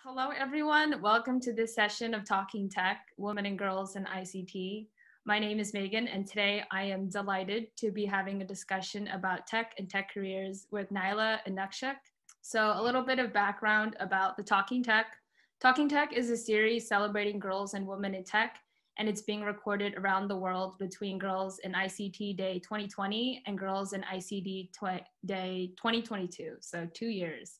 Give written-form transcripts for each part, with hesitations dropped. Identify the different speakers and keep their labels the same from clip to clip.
Speaker 1: Hello, everyone. Welcome to this session of Talking Tech, Women and Girls in ICT. My name is Megan, and today I am delighted to be having a discussion about tech and tech careers with Nyla Innuksuk. So a little bit of background about the Talking Tech. Talking Tech is a series celebrating girls and women in tech, and it's being recorded around the world between Girls in ICT Day 2020 and Girls in ICT Day 2022, so 2 years.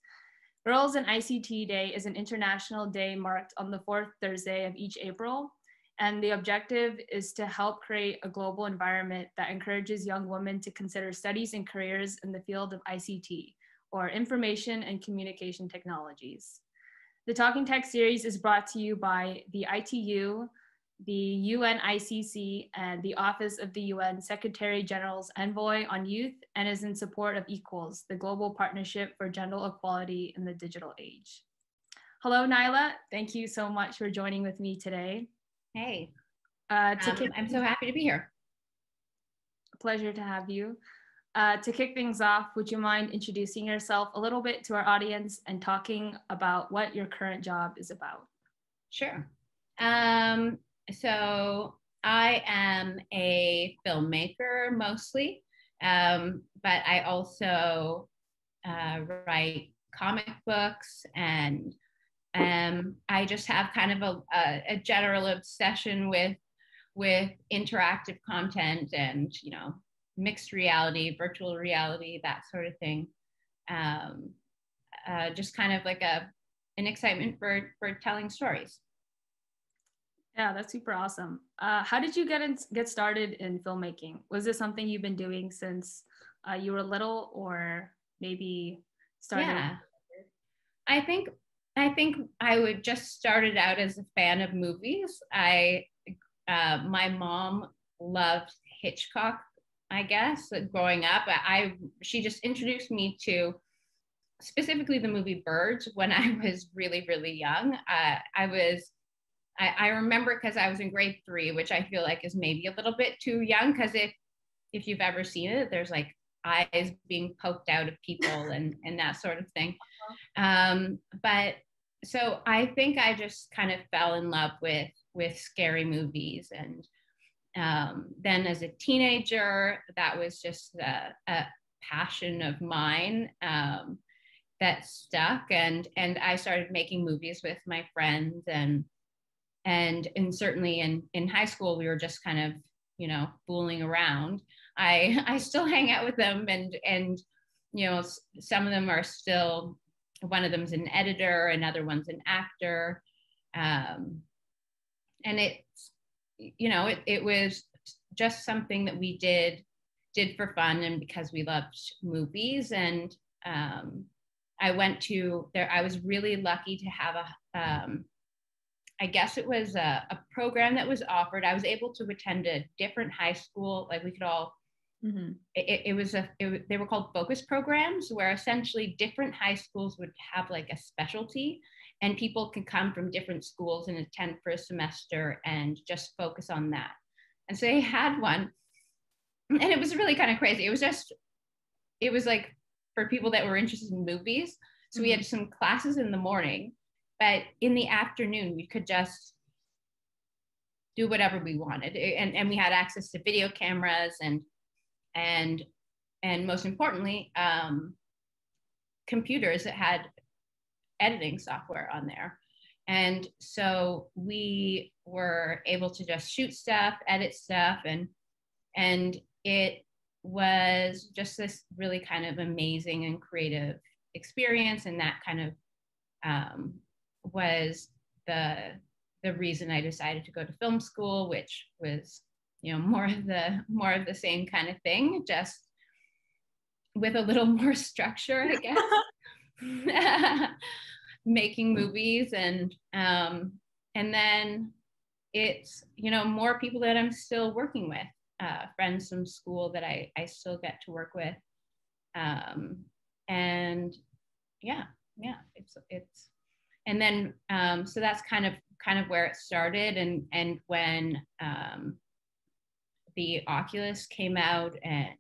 Speaker 1: Girls in ICT Day is an international day marked on the fourth Thursday of each April, and the objective is to help create a global environment that encourages young women to consider studies and careers in the field of ICT, or Information and Communication Technologies. The Talking Tech series is brought to you by the ITU, the UNICC, and the Office of the UN Secretary General's Envoy on Youth, and is in support of Equals, the global partnership for gender equality in the digital age. Hello, Nyla. Thank you so much for joining with me today.
Speaker 2: Hey, I'm so happy to be here.
Speaker 1: Pleasure to have you. To kick things off, would you mind introducing yourself a little bit to our audience and talking about what your current job is about?
Speaker 2: Sure. So I am a filmmaker mostly, but I also write comic books, and I just have kind of a general obsession with interactive content and, mixed reality, virtual reality, that sort of thing. Just kind of like an excitement for telling stories.
Speaker 1: Yeah, that's super awesome. How did you get started in filmmaking? Was this something you've been doing since you were little, or maybe started?
Speaker 2: Yeah, I think I would just started out as a fan of movies. My mom loved Hitchcock, I guess, growing up. She just introduced me to specifically the movie Birds when I was really, really young. I remember because I was in grade 3, which I feel like is maybe a little bit too young, because if you've ever seen it, there's like eyes being poked out of people and that sort of thing. But so I think I just kind of fell in love with scary movies. And then as a teenager, that was just a passion of mine that stuck. And I started making movies with my friends, and certainly in high school, we were just kind of, fooling around. I still hang out with them, and some of them are still, one of them's an editor, another one's an actor. And it's, it was just something that we did for fun and because we loved movies. And I was really lucky to have I guess it was a program that was offered. I was able to attend a different high school. Like we could all, they were called focus programs, where essentially different high schools would have like a specialty, and people can come from different schools and attend for a semester and just focus on that. And so they had one, and it was really kind of crazy. It was like for people that were interested in movies. So we had some classes in the morning, but in the afternoon, we could just do whatever we wanted. And we had access to video cameras and most importantly, computers that had editing software on there. And so we were able to just shoot stuff, edit stuff, and it was just this really kind of amazing and creative experience. And that kind of was the reason I decided to go to film school, which was, more of the same kind of thing, just with a little more structure, I guess. Making movies, and then it's, more people that I'm still working with, friends from school that I still get to work with, and it's and then so that's kind of where it started. And when the Oculus came out, and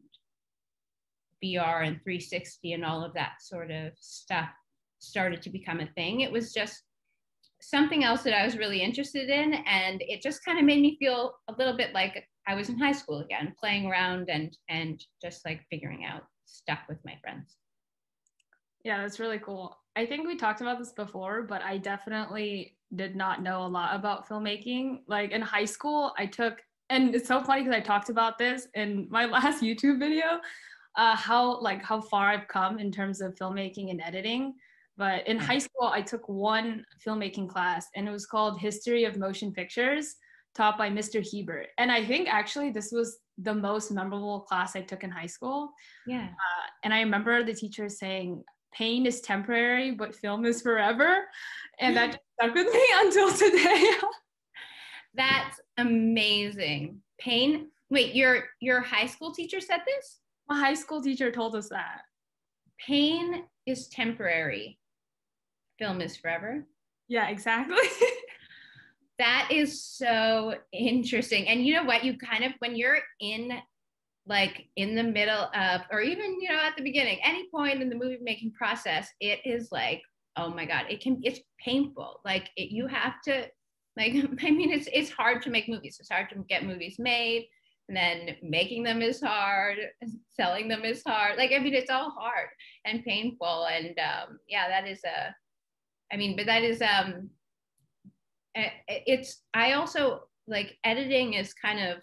Speaker 2: VR and 360 and all of that sort of stuff started to become a thing, it was just something else that I was really interested in, and it just kind of made me feel a little bit like I was in high school again, playing around and just like figuring out stuff with my friends.
Speaker 1: Yeah, that's really cool. I think we talked about this before, but I definitely did not know a lot about filmmaking. Like in high school, I took, and it's so funny because I talked about this in my last YouTube video, how far I've come in terms of filmmaking and editing. But in high school, I took one filmmaking class, and it was called History of Motion Pictures, taught by Mr. Hebert. And I think actually this was the most memorable class I took in high school.
Speaker 2: Yeah.
Speaker 1: And I remember the teacher saying, pain is temporary, but film is forever. And that just stuck with me until today.
Speaker 2: That's amazing. Pain. Wait, your high school teacher said this?
Speaker 1: My high school teacher told us that.
Speaker 2: Pain is temporary. Film is forever.
Speaker 1: Yeah, exactly.
Speaker 2: That is so interesting. And you know what? You kind of, when you're in like in the middle of, or even, you know, at the beginning, any point in the movie making process, it is like, oh my God, it's painful. Like you have to, like, I mean, it's hard to make movies. It's hard to get movies made. And then making them is hard, selling them is hard. Like, I mean, it's all hard and painful. And yeah, that is but that is, I also like editing is kind of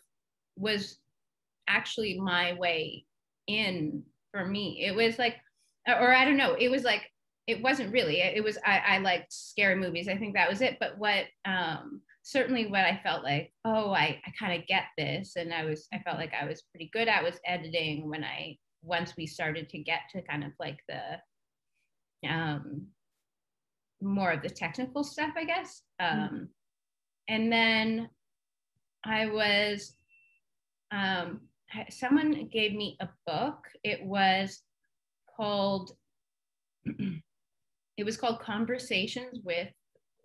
Speaker 2: was actually my way in for me. It was like, or I don't know, it was like, it wasn't really, it was, I liked scary movies. I think that was it. But what, certainly what I felt like, oh, I kind of get this. And I felt like I was pretty good at was editing once we started to get to kind of like the, more of the technical stuff, I guess. And then I was, someone gave me a book. It was called Conversations with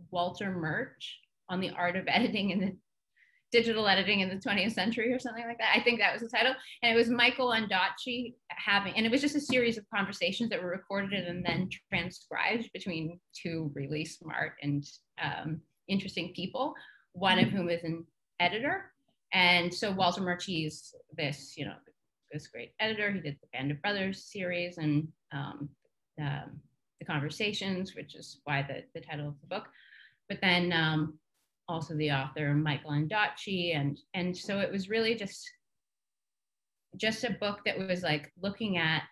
Speaker 2: Walter Murch on the Art of Editing and the Digital Editing in the 20th Century or something like that. I think that was the title. And it was Michael Ondaatje and it was just a series of conversations that were recorded and then transcribed between two really smart and interesting people, one of whom is an editor. And so Walter Murch is this, you know, this great editor. He did the Band of Brothers series and the Conversations, which is why the title of the book. But then also the author Michael Ondaatje, and so it was really just a book that was like looking at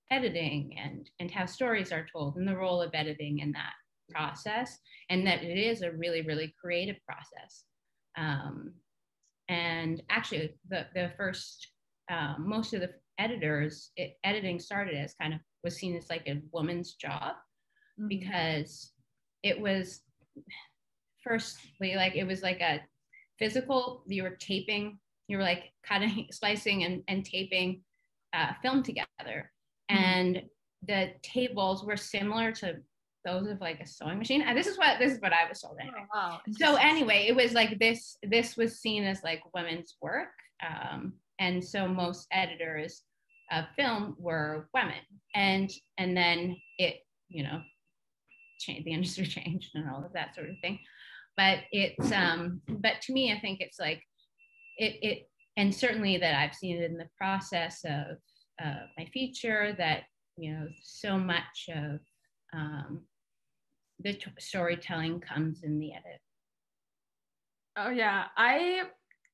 Speaker 2: editing and how stories are told and the role of editing in that process, and that it is a really, really creative process. And actually the first, most of the editors, editing started as kind of was seen as like a woman's job, because it was firstly like it was like a physical, you were taping, you were like cutting, slicing and taping film together, and the tables were similar to those of like a sewing machine. And this is what I was told anyway. Oh, wow. So anyway, it was like this was seen as like women's work, and so most editors of film were women, and then it, you know, changed, the industry changed and all of that sort of thing. But it's but to me, I think it's like it and certainly that I've seen it in the process of my feature, that, you know, so much of the storytelling comes in the edit.
Speaker 1: Oh yeah, I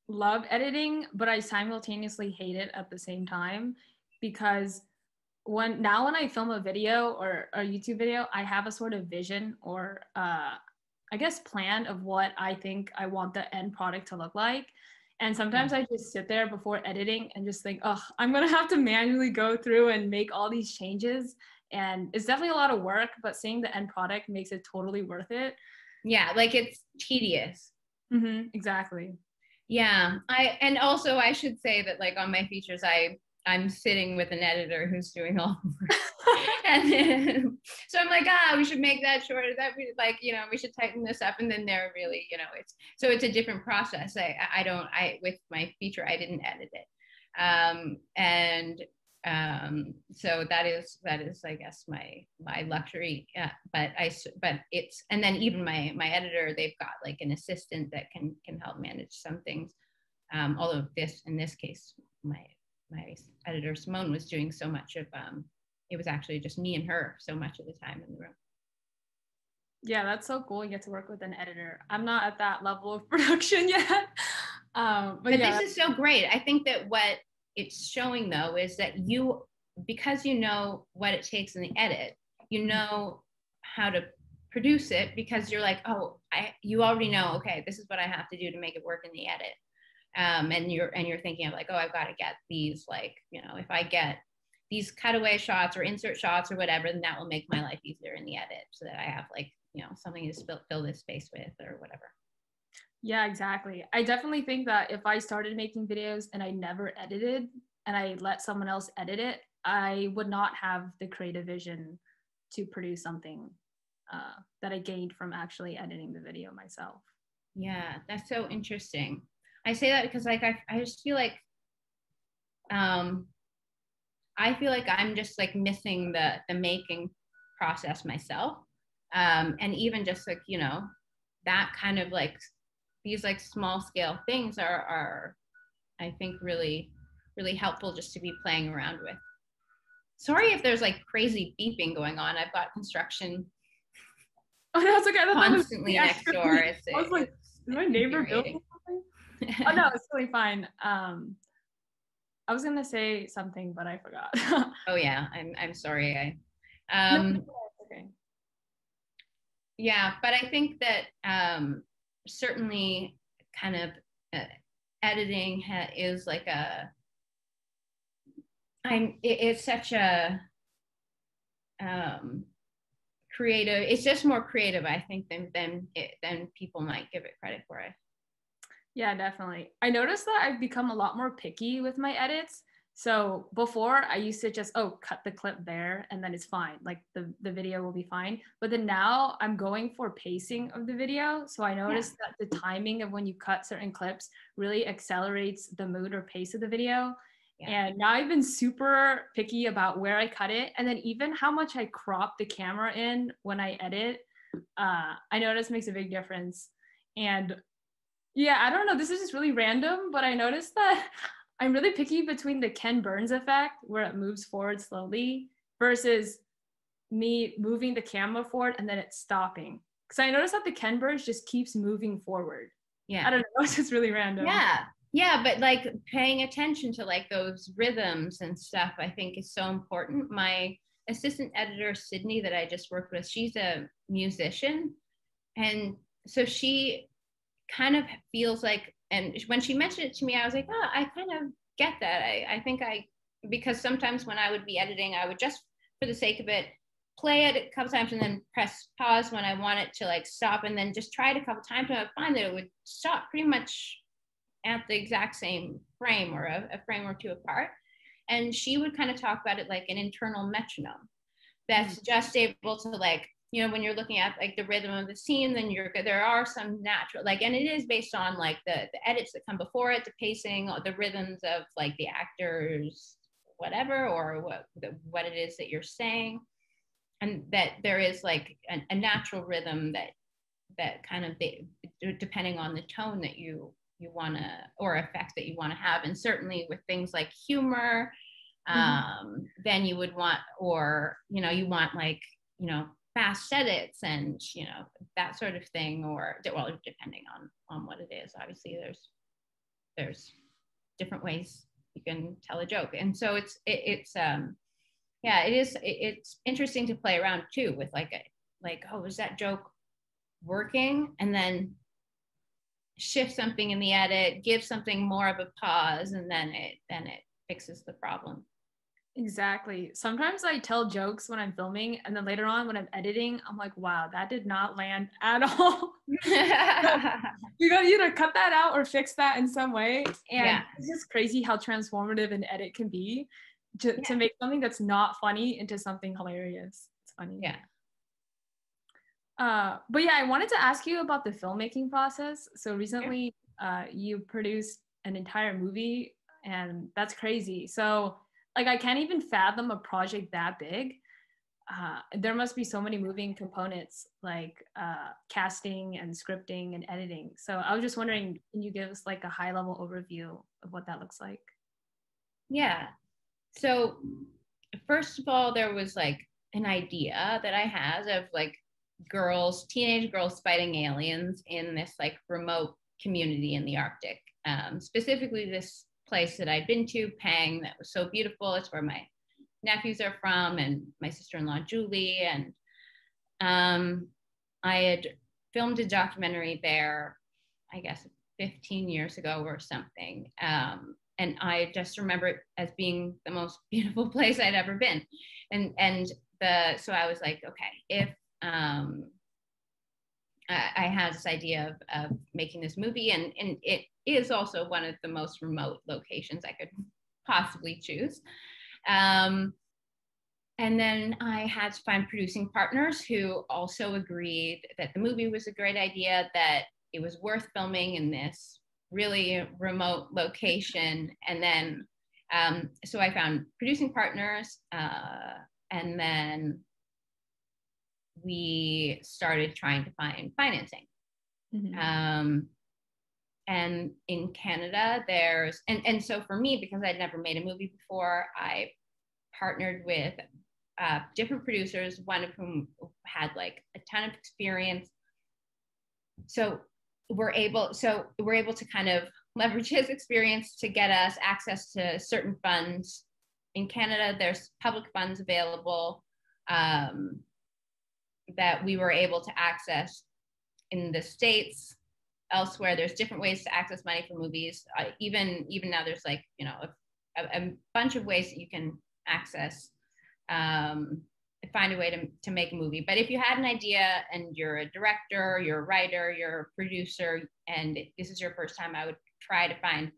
Speaker 1: love editing, but I simultaneously hate it at the same time, because when I film a video or a YouTube video, I have a sort of vision or I guess plan of what I think I want the end product to look like. And sometimes I just sit there before editing and just think, oh, I'm gonna have to manually go through and make all these changes. And it's definitely a lot of work, but seeing the end product makes it totally worth it.
Speaker 2: Yeah, like it's tedious.
Speaker 1: Exactly.
Speaker 2: Yeah, and also I should say that like on my features, I'm sitting with an editor who's doing all the work. And then, so I'm like, we should make that shorter, that we like, you know, we should tighten this up. And then they're really, you know, it's a different process. I with my feature, I didn't edit it. And So that is I guess my luxury. Yeah, but it's, and then even my editor, they've got like an assistant that can help manage some things. Although in this case, my editor Simone was doing so much of it was actually just me and her so much of the time in the room.
Speaker 1: Yeah, that's so cool. You get to work with an editor. I'm not at that level of production yet. But yeah,
Speaker 2: this is so great. I think that what it's showing though is that because you know what it takes in the edit, you know how to produce it, because you're like, oh, you already know, okay, this is what I have to do to make it work in the edit. And you're thinking of like, oh, I've got to get these, like, you know, if I get these cutaway shots or insert shots or whatever, then that will make my life easier in the edit, so that I have, like, you know, something to fill this space with or whatever.
Speaker 1: Yeah, exactly. I definitely think that if I started making videos and I never edited and I let someone else edit it, I would not have the creative vision to produce something that I gained from actually editing the video myself.
Speaker 2: Yeah, that's so interesting. I say that because, like, I just feel like I'm just like missing the making process myself. And even just like, you know, that kind of like these like small scale things are I think really, really helpful just to be playing around with. Sorry if there's like crazy beeping going on. I've got construction
Speaker 1: Oh, no, it's okay. I thought
Speaker 2: constantly
Speaker 1: that was
Speaker 2: next door.
Speaker 1: I was like, is my neighbor building something? Oh no, it's really fine. I was gonna say something, but I forgot.
Speaker 2: Oh yeah, I'm sorry.
Speaker 1: No, okay.
Speaker 2: Yeah, but I think that certainly kind of editing is like it's such a creative, it's just more creative, I think, than people might give it credit for it.
Speaker 1: Yeah, definitely. I noticed that I've become a lot more picky with my edits. So before I used to just, cut the clip there and then it's fine. Like the video will be fine. But then now I'm going for pacing of the video. So I noticed that the timing of when you cut certain clips really accelerates the mood or pace of the video. Yeah. And now I've been super picky about where I cut it. And then even how much I crop the camera in when I edit, I notice makes a big difference. And yeah, I don't know. This is just really random, but I noticed that I'm really picky between the Ken Burns effect, where it moves forward slowly, versus me moving the camera forward and then it's stopping. Because I noticed that the Ken Burns just keeps moving forward. Yeah. I don't know. It's just really random.
Speaker 2: Yeah. Yeah, but like paying attention to like those rhythms and stuff, I think is so important. My assistant editor, Sydney, that I just worked with, she's a musician. And so she kind of feels like, and when she mentioned it to me, I was like, oh, I kind of get that. I think because sometimes when I would be editing, I would just, for the sake of it, play it a couple times and then press pause when I want it to like stop, and then just try it a couple times, and I would find that it would stop pretty much at the exact same frame, or a frame or two apart. And she would kind of talk about it like an internal metronome that's just able to, like, you know, when you're looking at like the rhythm of the scene, then there are some natural, like, and it is based on like the edits that come before it, the pacing, or the rhythms of like the actors, whatever, or what it is that you're saying, and that there is like a natural rhythm that kind of, depending on the tone that you want to, or effect that you want to have. And certainly with things like humor, then you would want, or, you know, you want like, you know, fast edits and, you know, that sort of thing, or, well, depending on what it is. Obviously there's different ways you can tell a joke. And so it's interesting to play around too with like oh, is that joke working? And then shift something in the edit, give something more of a pause, and then it fixes the problem.
Speaker 1: Exactly. Sometimes I tell jokes when I'm filming, and then later on when I'm editing, I'm like, wow, that did not land at all. You gotta either cut that out or fix that in some way. And it's just crazy how transformative an edit can be to make something that's not funny into something hilarious. It's funny.
Speaker 2: Yeah.
Speaker 1: But yeah, I wanted to ask you about the filmmaking process. So recently, you produced an entire movie, and that's crazy. So like, I can't even fathom a project that big. There must be so many moving components, like casting and scripting and editing. So I was just wondering, can you give us like a high level overview of what that looks like?
Speaker 2: Yeah. So first of all, there was like an idea that I had of like teenage girls fighting aliens in this like remote community in the Arctic. Specifically this place that I'd been to, Pang, that was so beautiful. It's where my nephews are from and my sister-in-law, Julie. And I had filmed a documentary there, I guess 15 years ago or something. And I just remember it as being the most beautiful place I'd ever been. So I was like, okay, if I had this idea of making this movie, and it is also one of the most remote locations I could possibly choose. And then I had to find producing partners who also agreed that the movie was a great idea, that it was worth filming in this really remote location. And then, so I found producing partners, and then we started trying to find financing. Mm-hmm. And in Canada, and so for me, because I'd never made a movie before, I partnered with different producers, one of whom had like a ton of experience. So we're able to kind of leverage his experience to get us access to certain funds. In Canada, there's public funds available that we were able to access. In the States, elsewhere, there's different ways to access money for movies. Even now, there's like, you know, a bunch of ways that you can access, find a way to make a movie. But if you had an idea and you're a director, you're a writer, you're a producer, and this is your first time, I would try to find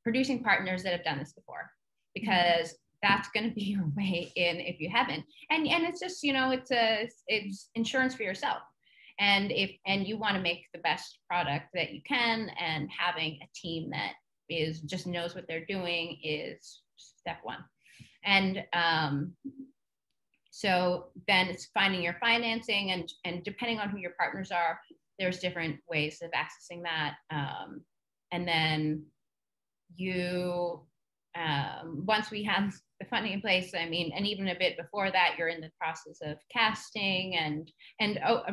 Speaker 2: producing partners that have done this before, because that's going to be your way in if you haven't. And it's just, you know, it's insurance for yourself. And you want to make the best product that you can, and having a team that just knows what they're doing is step one. And so then it's finding your financing, and depending on who your partners are, there's different ways of accessing that. And then once we have the funding in place, I mean, and even a bit before that, you're in the process of casting and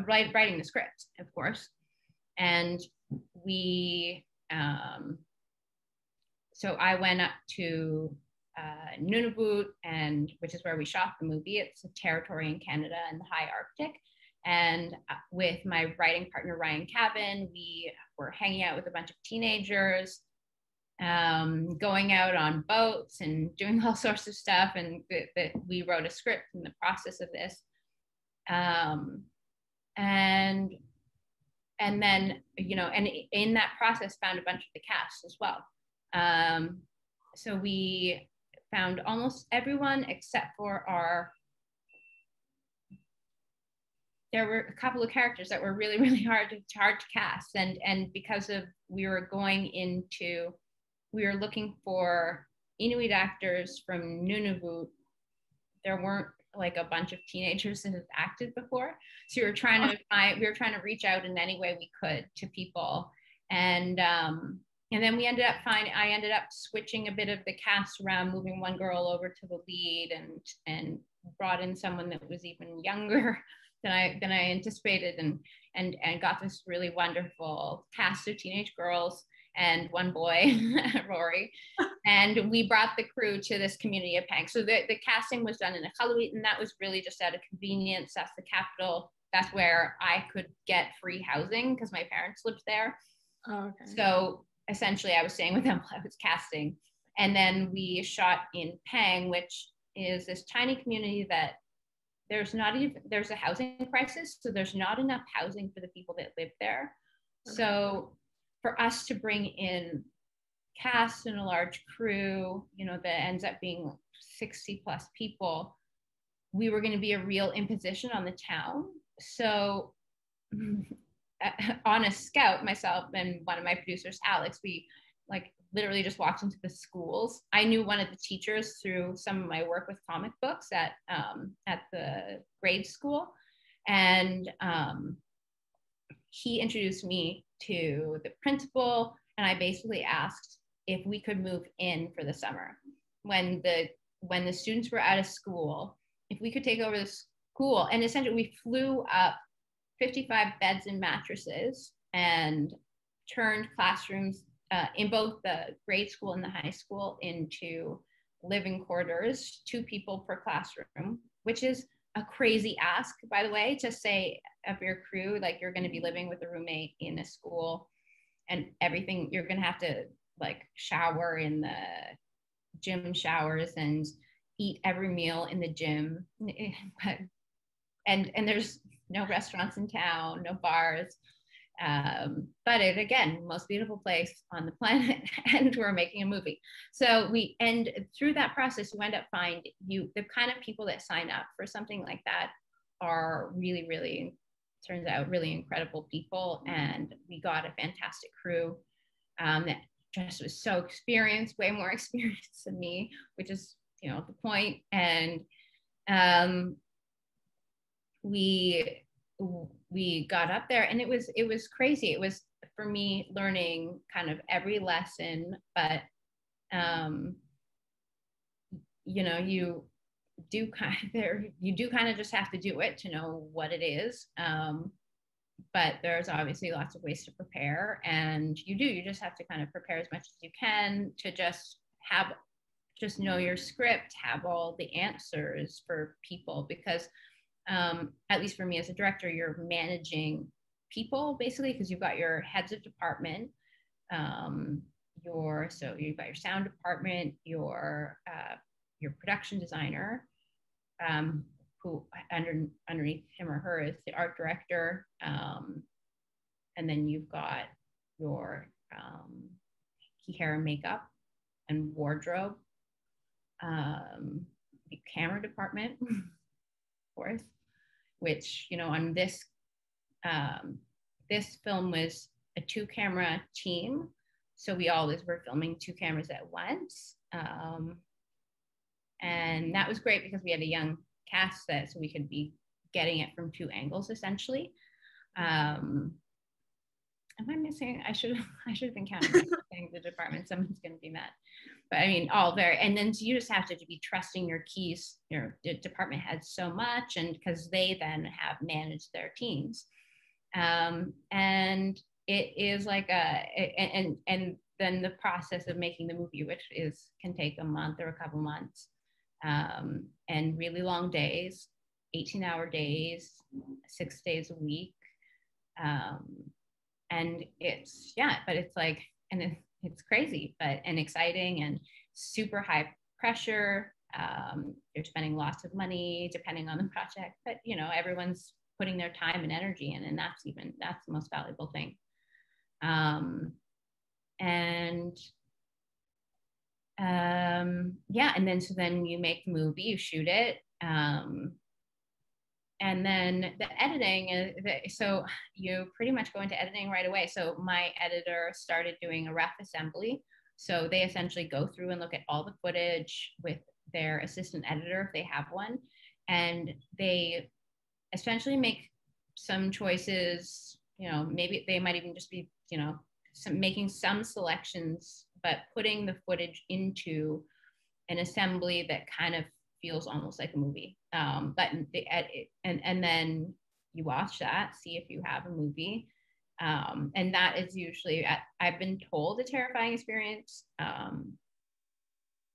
Speaker 2: writing the script, of course. And so I went up to Nunavut, which is where we shot the movie. It's a territory in Canada in the high Arctic. And with my writing partner, Ryan Cavan, we were hanging out with a bunch of teenagers, going out on boats and doing all sorts of stuff. And we wrote a script in the process of this. And then, you know, and in that process found a bunch of the cast as well. So we found almost everyone except for there were a couple of characters that were really, really hard to cast. And because we were looking for Inuit actors from Nunavut, there weren't like a bunch of teenagers that had acted before. So we were trying to reach out in any way we could to people. And then I ended up switching a bit of the cast around, moving one girl over to the lead, and brought in someone that was even younger than I anticipated, and got this really wonderful cast of teenage girls and one boy, Rory. And we brought the crew to this community of Pang. So the casting was done in Iqaluit, and that was really just out of convenience. That's the capital. That's where I could get free housing because my parents lived there. Oh, okay. So essentially I was staying with them while I was casting. And then we shot in Pang, which is this tiny community that there's a housing crisis. So there's not enough housing for the people that live there. Okay. So for us to bring in cast and a large crew, you know, that ends up being 60 plus people, we were going to be a real imposition on the town. So on a scout, myself and one of my producers, Alex, we literally just walked into the schools. I knew one of the teachers through some of my work with comic books at the grade school. And he introduced me to the principal, and I basically asked if we could move in for the summer. When the students were out of school, if we could take over the school. And essentially we flew up 55 beds and mattresses and turned classrooms in both the grade school and the high school into living quarters, 2 people per classroom, which is a crazy ask, by the way, to say of your crew, like you're going to be living with a roommate in a school and everything, you're going to have to like shower in the gym showers and eat every meal in the gym. And there's no restaurants in town, no bars. But it, again, most beautiful place on the planet, and we're making a movie. So and through that process, you end up the kind of people that sign up for something like that are really, really, turns out, really incredible people. And we got a fantastic crew that just was so experienced, way more experienced than me, which is, you know, the point. And we got up there, and it was crazy. It was, for me, learning kind of every lesson, but you know, you do kind of just have to do it to know what it is. But there's obviously lots of ways to prepare, and you just have to kind of prepare as much as you can to just know your script, have all the answers for people, because at least for me as a director, you're managing people basically, because you've got your heads of department, you've got your sound department, your production designer, who underneath him or her is the art director, and then you've got your hair and makeup and wardrobe, the camera department, of course, which, you know, on this film was a 2-camera team, so we always were filming 2 cameras at once, and that was great because we had a young cast so we could be getting it from 2 angles essentially. Am I missing? I should have been counting the department. Someone's going to be mad. But I mean, and then you just have to be trusting your keys, your department heads so much, and because they then have managed their teams. And it is like and then the process of making the movie, which can take a month or a couple months, and really long days, 18-hour days, 6 days a week. And it's like, and it's crazy, and exciting and super high pressure. You're spending lots of money depending on the project, but you know, everyone's putting their time and energy in, and that's the most valuable thing. And then you make the movie, you shoot it, and then the editing so you pretty much go into editing right away. So my editor started doing a rough assembly, so they essentially go through and look at all the footage with their assistant editor if they have one, and they essentially make some choices. You know, maybe they might even just be, you know, making some selections, but putting the footage into an assembly that kind of feels almost like a movie. But and then you watch that, see if you have a movie. And that is usually, I've been told, a terrifying experience.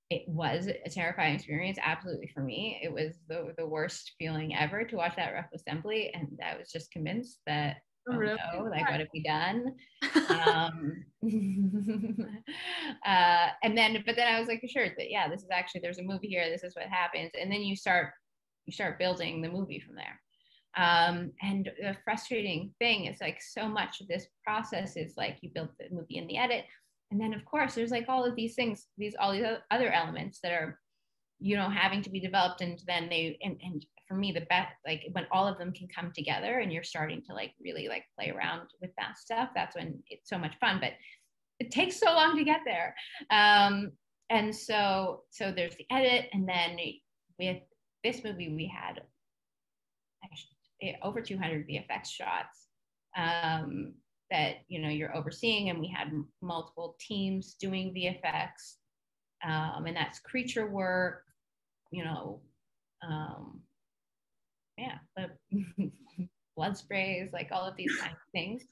Speaker 2: It was a terrifying experience, absolutely, for me. It was the worst feeling ever to watch that rough assembly, and I was just convinced that, really? No, like, what have we done? But then I was like, sure, that yeah, this is actually, there's a movie here, this is what happens, and then you start building the movie from there. And the frustrating thing is, like, so much of this process is like, you build the movie in the edit, and then of course there's like all of these things, all these other elements that are, you know, having to be developed, and then and for me, the best, like, when all of them can come together and you're starting to like really like play around with that stuff, that's when it's so much fun. But it takes so long to get there. And so there's the edit, and then with this movie we had actually over 200 VFX shots that you're overseeing, and we had multiple teams doing VFX, and that's creature work, the blood sprays, like all of these kinds of things.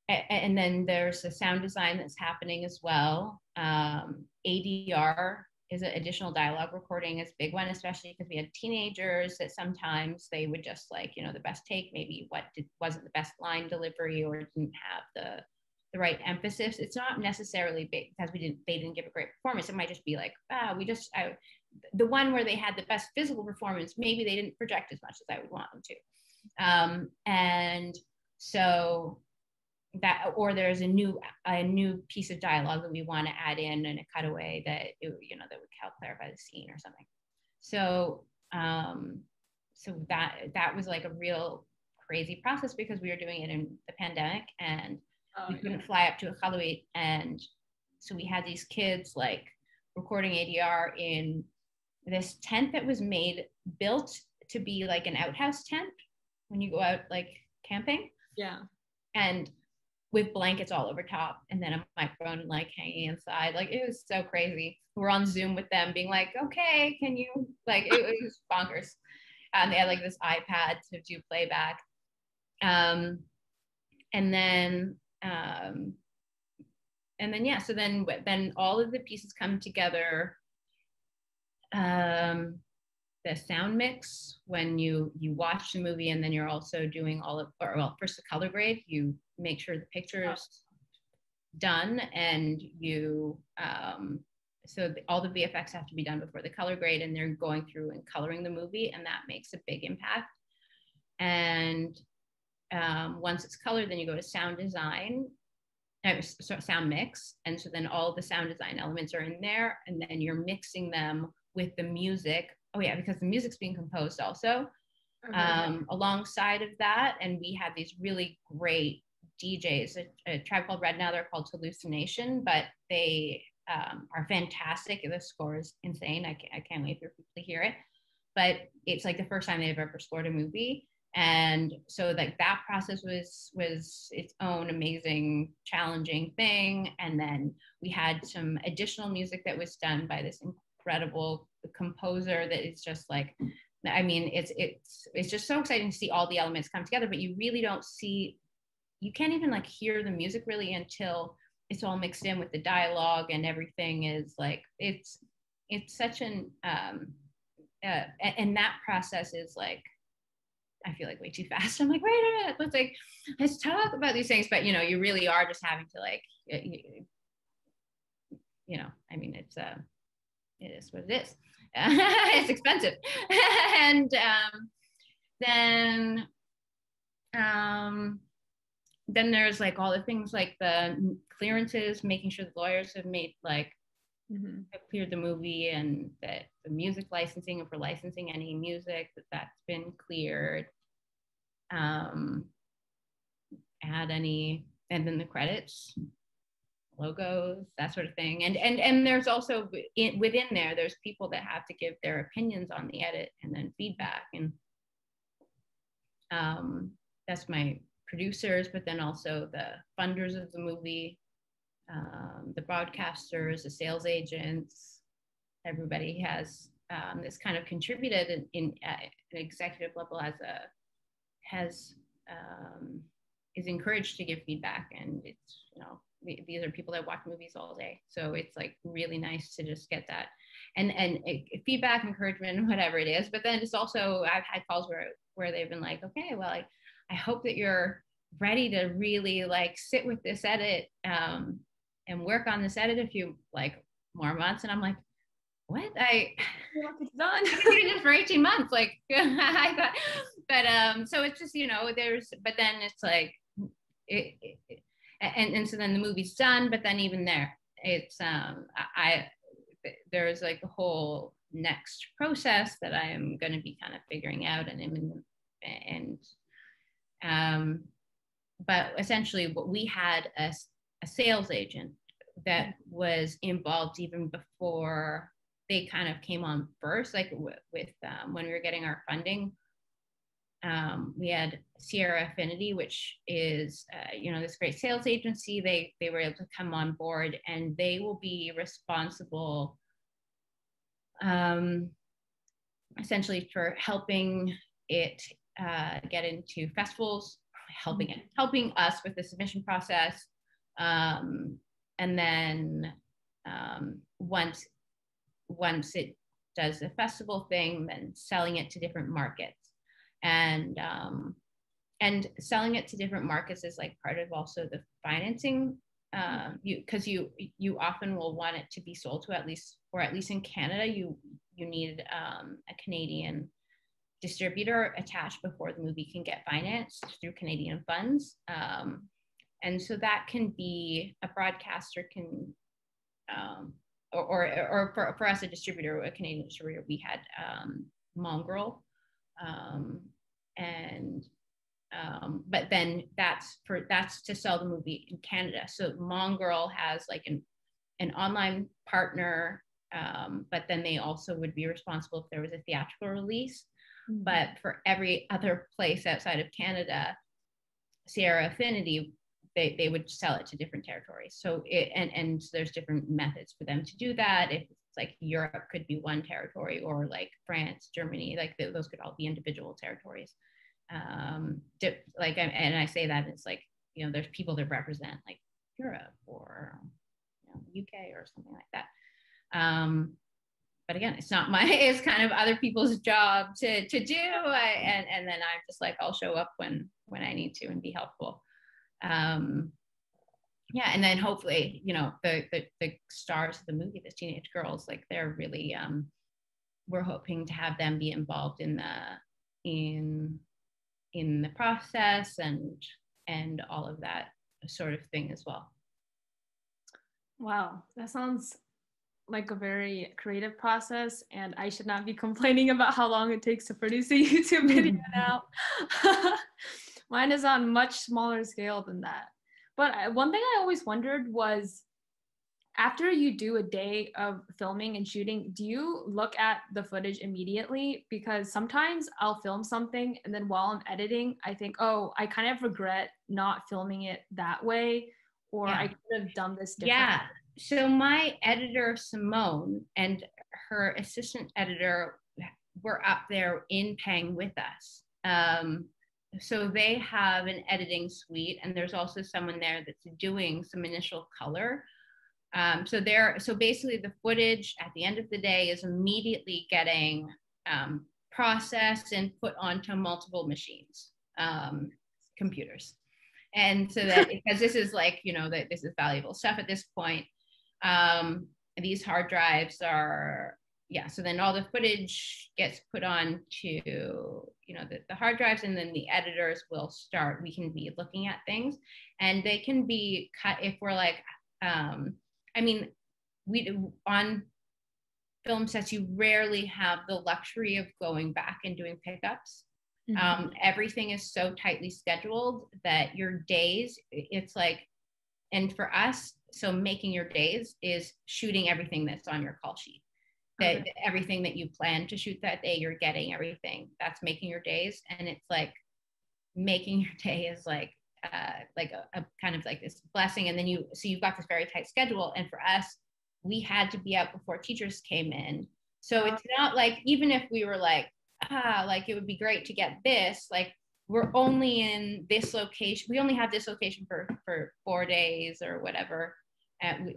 Speaker 2: And then there's the sound design that's happening as well. ADR is an additional dialogue recording is a big one, especially because we had teenagers that sometimes they would just the best take, maybe wasn't the best line delivery or didn't have the right emphasis. It's not necessarily because they didn't give a great performance. It might just be like, the one where they had the best physical performance, maybe they didn't project as much as I would want them to. And so that, or there's a new piece of dialogue that we want to add in a cutaway that that would help clarify the scene or something. So that was like a real crazy process because we were doing it in the pandemic and we couldn't fly up to a Halloween, and so we had these kids like recording ADR in this tent that was built to be like an outhouse tent when you go out like camping.
Speaker 1: Yeah.
Speaker 2: And with blankets all over top, and then a microphone like hanging inside. Like it was so crazy. We're on Zoom with them being like, okay, can you, like, it was bonkers. And they had like this iPad to do playback. And then yeah, so then all of the pieces come together. The sound mix, when you watch the movie and then you're also doing first the color grade, you make sure the picture is done, and all the VFX have to be done before the color grade, and they're going through and coloring the movie, and that makes a big impact. And once it's colored, then you go to sound design, sound mix, and so then all the sound design elements are in there, and then you're mixing them with the music. Oh yeah, because the music's being composed also alongside of that. And we have these really great DJs, a tribe called Red Now, they're called Hallucination, but they are fantastic. The score is insane. I can't wait for people to hear it. But it's like the first time they've ever scored a movie. And so like that process was its own amazing, challenging thing. And then we had some additional music that was done by this incredible composer that is just like, I mean, it's just so exciting to see all the elements come together, but you really don't see, you can't even like hear the music really until it's all mixed in with the dialogue, and everything is like, it's such an, and that process is like, I feel like way too fast. I'm like, wait a minute, let's talk about these things. But you really are just having to like, I mean, it is what it is. It's expensive. And then there's like all the things like the clearances, making sure the lawyers have made like have cleared the movie, and that the music licensing, and for licensing any music that's been cleared. Add any, and then the credits, logos, that sort of thing. And there's also within there's people that have to give their opinions on the edit and then feedback. And that's my producers, but then also the funders of the movie, the broadcasters, the sales agents. Everybody has this kind of contributed in at an executive level is encouraged to give feedback. And it's, these are people that watch movies all day. So it's like really nice to just get that and feedback, encouragement, whatever it is. But then it's also, I've had calls where they've been like, okay, well, I hope that you're ready to really like sit with this edit and work on this edit a few like more months. And I'm like, what?
Speaker 1: It's done.
Speaker 2: I've been doing this for 18 months. Like I thought, but so it's just, but then it's like, and so then the movie's done, but then even there, it's, there's like a whole next process that I am going to be kind of figuring out, but essentially what we had a sales agent that was involved even before they kind of came on first, like with when we were getting our funding. We had Sierra Affinity, which is, this great sales agency. They were able to come on board, and they will be responsible essentially for helping it get into festivals, helping us with the submission process. And then once it does the festival thing, then selling it to different markets. And selling it to different markets is like part of also the financing, because you often will want it to be sold to at least in Canada, you need a Canadian distributor attached before the movie can get financed through Canadian funds. And so that can be a broadcaster can, or for us, a distributor, a Canadian distributor, we had Mongrel. But then that's to sell the movie in Canada. So Mongrel has like an online partner, but then they also would be responsible if there was a theatrical release. Mm-hmm. But for every other place outside of Canada, Sierra Affinity, they would sell it to different territories. So and there's different methods for them to do that. If it's like Europe could be one territory, or like France, Germany, like those could all be individual territories. And I say that it's like, there's people that represent like Europe or UK or something like that. But again, it's kind of other people's job to do. And then I'm just like, I'll show up when I need to and be helpful. And then hopefully, the stars of the movie, the teenage girls, like they're really, we're hoping to have them be involved in the process and all of that sort of thing as well.
Speaker 1: Wow, that sounds like a very creative process, and I should not be complaining about how long it takes to produce a YouTube video now. Mine is on much smaller scale than that. But one thing I always wondered was, after you do a day of filming and shooting, do you look at the footage immediately? Because sometimes I'll film something and then while I'm editing, I think, oh, I kind of regret not filming it that way, or I could have done this differently.
Speaker 2: Yeah. So my editor, Simone, and her assistant editor were up there in Peng with us. So they have an editing suite, and there's also someone there that's doing some initial color. So basically the footage at the end of the day is immediately getting processed and put onto multiple machines, computers. And so that, because this is like, that this is valuable stuff at this point, these hard drives are, so then all the footage gets put on to, the hard drives, and then the editors will start, we can be looking at things, and they can be cut if we're like, we on film sets, you rarely have the luxury of going back and doing pickups. Mm-hmm. Everything is so tightly scheduled that your days, it's like, and for us, so making your days is shooting everything that's on your call sheet. That everything that you plan to shoot that day, you're getting everything. That's making your days. And it's like making your day is like a kind of like this blessing. And then you've got this very tight schedule. And for us, we had to be out before teachers came in. So it's not like, even if we were like, like it would be great to get this, like we're only in this location. We only have this location for 4 days or whatever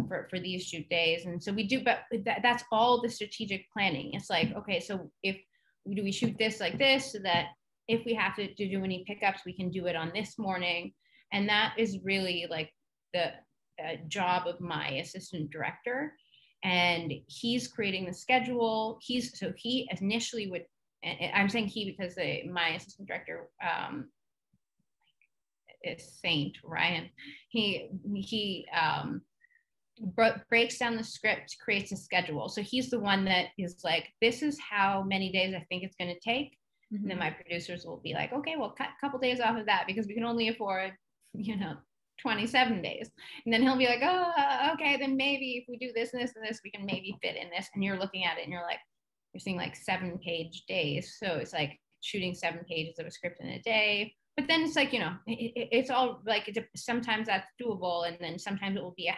Speaker 2: for these shoot days. And so we do, but that's all the strategic planning. It's like, okay, so do we shoot this like this so that if we have to do any pickups, we can do it on this morning. And that is really like the job of my assistant director. And he's creating the schedule. He initially would, and I'm saying he because my assistant director is Saint Ryan. He breaks down the script, creates a schedule. So he's the one that is like, this is how many days I think it's going to take. Mm-hmm. And then my producers will be like, okay, well, cut a couple days off of that because we can only afford, 27 days. And then he'll be like, oh, okay, then maybe if we do this and this and this, we can maybe fit in this. And you're looking at it and you're like, you're seeing like 7-page days. So it's like shooting 7 pages of a script in a day. But then it's like, you know, it's all like, sometimes that's doable. And then sometimes it will be a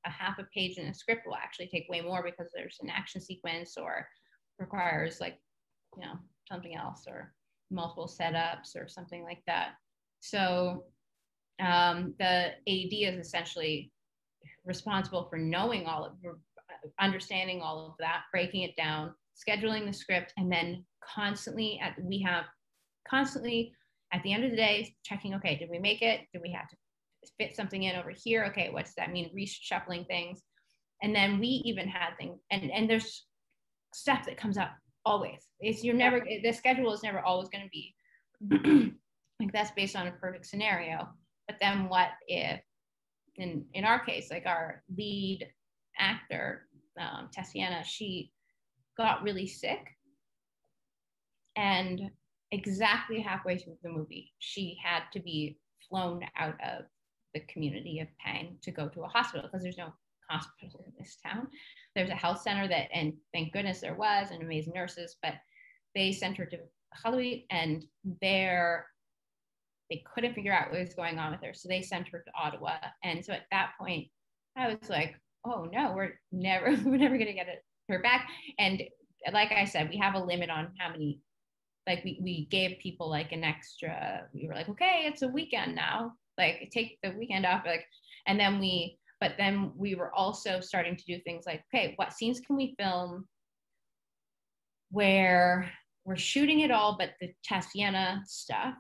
Speaker 2: half a page, and a script will actually take way more because there's an action sequence or requires like, you know, something else or multiple setups or something like that. So the AD is essentially responsible for knowing all of, understanding all of that, breaking it down, scheduling the script, and then constantly at the end of the day checking, okay, did we make it? Did we have to fit something in over here? Okay, what does that mean? Reshuffling things. And then we even had things, and there's stuff that comes up always. The schedule is never always going to be like that's based on a perfect scenario. But then what if, in our case, like our lead actor, Tatiana, she got really sick, and exactly halfway through the movie, she had to be flown out of the community of Pang to go to a hospital because there's no hospital in this town. There's a health center and thank goodness there was, and amazing nurses, but they sent her to Halloween, and they couldn't figure out what was going on with her. So they sent her to Ottawa. And so at that point, I was like, oh no, we're never going to get her back. And like I said, we have a limit on how many, like we gave people like an extra, we were like, okay, it's a weekend now, like take the weekend off. Like, and then we were also starting to do things like, okay, what scenes can we film where we're shooting it all, but the Tatiana stuff,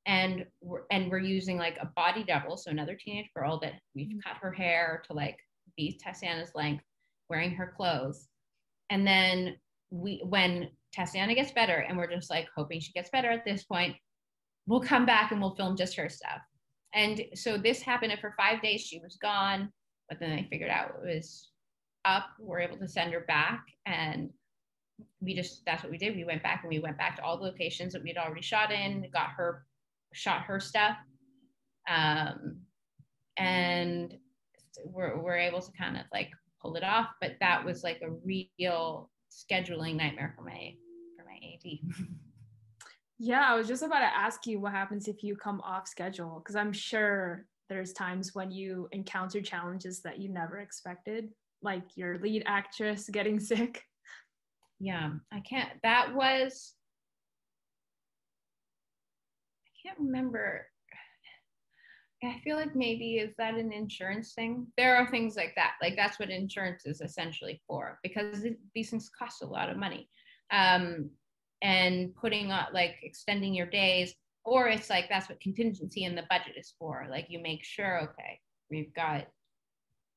Speaker 2: and we're using like a body double, so another teenage girl that we've cut her hair to like be Tatiana's length, wearing her clothes. And then when Tatiana gets better, and we're just like hoping she gets better at this point, we'll come back and we'll film just her stuff. And so this happened, and for 5 days she was gone, but then they figured out it was up. We're able to send her back, and that's what we did. We went back to all the locations that we'd already shot in, shot her stuff. And we're able to kind of like pull it off, but that was like a real scheduling nightmare for my AD.
Speaker 1: Yeah, I was just about to ask you what happens if you come off schedule, because I'm sure there's times when you encounter challenges that you never expected, like your lead actress getting sick.
Speaker 2: Yeah, I can't remember. I feel like maybe, is that an insurance thing? There are things like that. Like that's what insurance is essentially for, because these things cost a lot of money. And putting on like extending your days, or it's like that's what contingency in the budget is for. Like you make sure, okay, we've got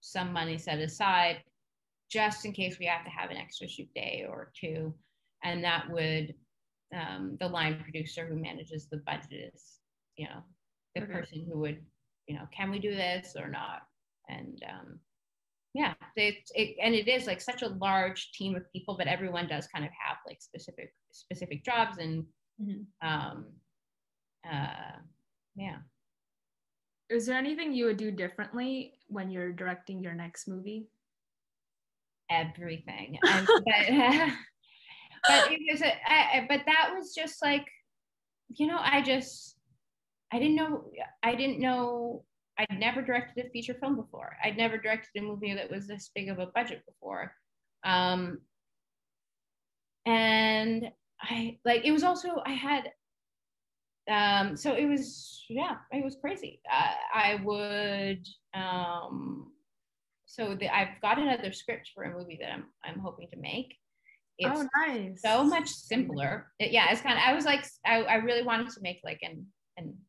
Speaker 2: some money set aside just in case we have to have an extra shoot day or two. And that would, the line producer who manages the budget is, you know, the person who would, you know, can we do this or not? And yeah, and it is like such a large team of people, but everyone does kind of have like specific jobs, and yeah.
Speaker 1: Is there anything you would do differently when you're directing your next movie?
Speaker 2: Everything. But it was but that was just like, you know, I didn't know. I'd never directed a feature film before. I'd never directed a movie that was this big of a budget before. And I like, it was also, I had, so it was, yeah, it was crazy. I've got another script for a movie that I'm hoping to make. It's
Speaker 1: nice.
Speaker 2: So much simpler. It's kind of, I was like, I really wanted to make like an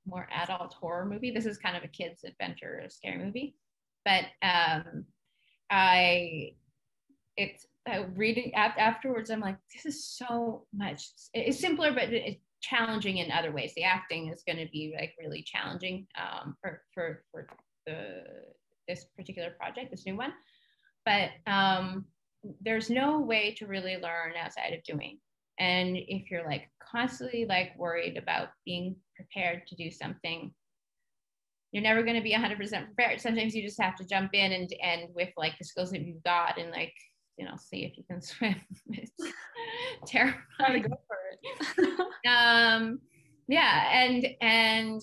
Speaker 2: more adult horror movie. This is kind of a kid's adventure, a scary movie. But reading afterwards, I'm like, this is so much. It's simpler, but it's challenging in other ways. The acting is going to be like really challenging for this particular project, this new one. But there's no way to really learn outside of doing. And if you're like constantly like worried about being prepared to do something, you're never going to be 100% prepared. Sometimes you just have to jump in and with like the skills that you've got and like, you know, see if you can swim. It's terrifying.
Speaker 1: Gotta go for it.
Speaker 2: Yeah, and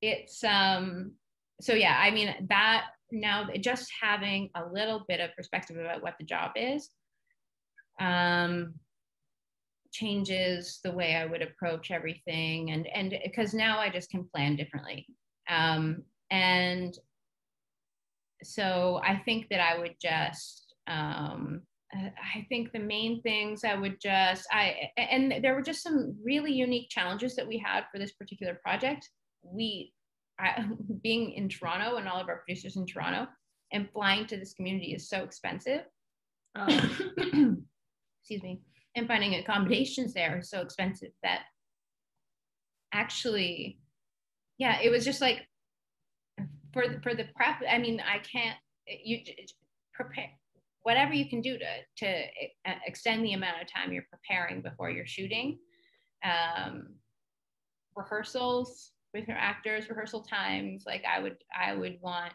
Speaker 2: it's so yeah, I mean, that now just having a little bit of perspective about what the job is changes the way I would approach everything, and because now I just can plan differently. And so I think that I would just I think the main things I would just and there were just some really unique challenges that we had for this particular project. Being in Toronto and all of our producers in Toronto, and flying to this community is so expensive. Excuse me. And finding accommodations there is so expensive that actually, yeah, it was just like for the prep. I mean, I can't, you prepare whatever you can do to extend the amount of time you're preparing before you're shooting. Rehearsals with your actors, rehearsal times, like I would want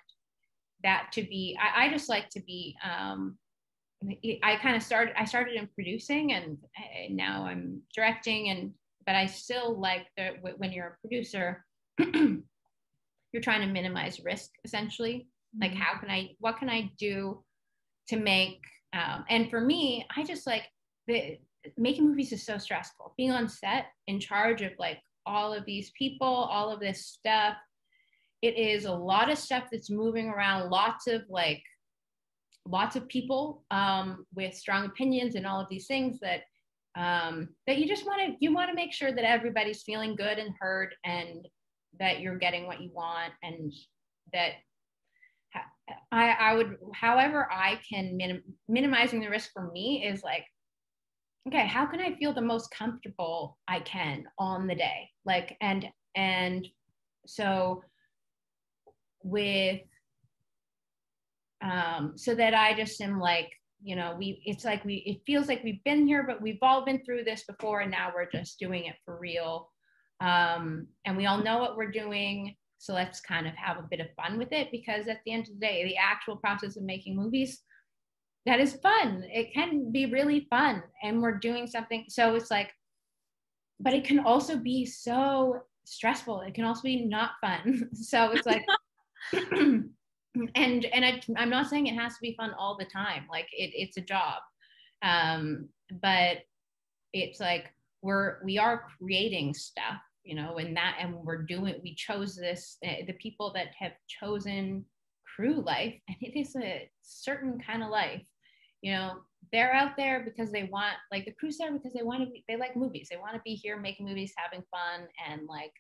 Speaker 2: that to be, I just like to be, I started in producing, and now I'm directing, but I still like when you're a producer, you're trying to minimize risk essentially. Mm-hmm. Like what can I do to make, and for me, I just like making movies is so stressful. Being on set in charge of like all of these people, all of this stuff, it is a lot of stuff that's moving around, lots of people with strong opinions and all of these things that you just want to make sure that everybody's feeling good and heard, and that you're getting what you want, and that I would, however I can minimizing the risk for me is like, okay, how can I feel the most comfortable I can on the day? Like, and so with so that I just am like, you know, it feels like we've been here, but we've all been through this before, and now we're just doing it for real. And we all know what we're doing. So let's kind of have a bit of fun with it, because at the end of the day, the actual process of making movies, that is fun. It can be really fun, and we're doing something. So it's like, but it can also be so stressful. It can also be not fun. So it's like, and I'm not saying it has to be fun all the time. Like it's a job. But it's like, we are creating stuff, you know, and we chose this, the people that have chosen crew life, and it is a certain kind of life, you know. They're out there because they want, like, the crew's there because they like movies. They want to be here making movies, having fun, and like,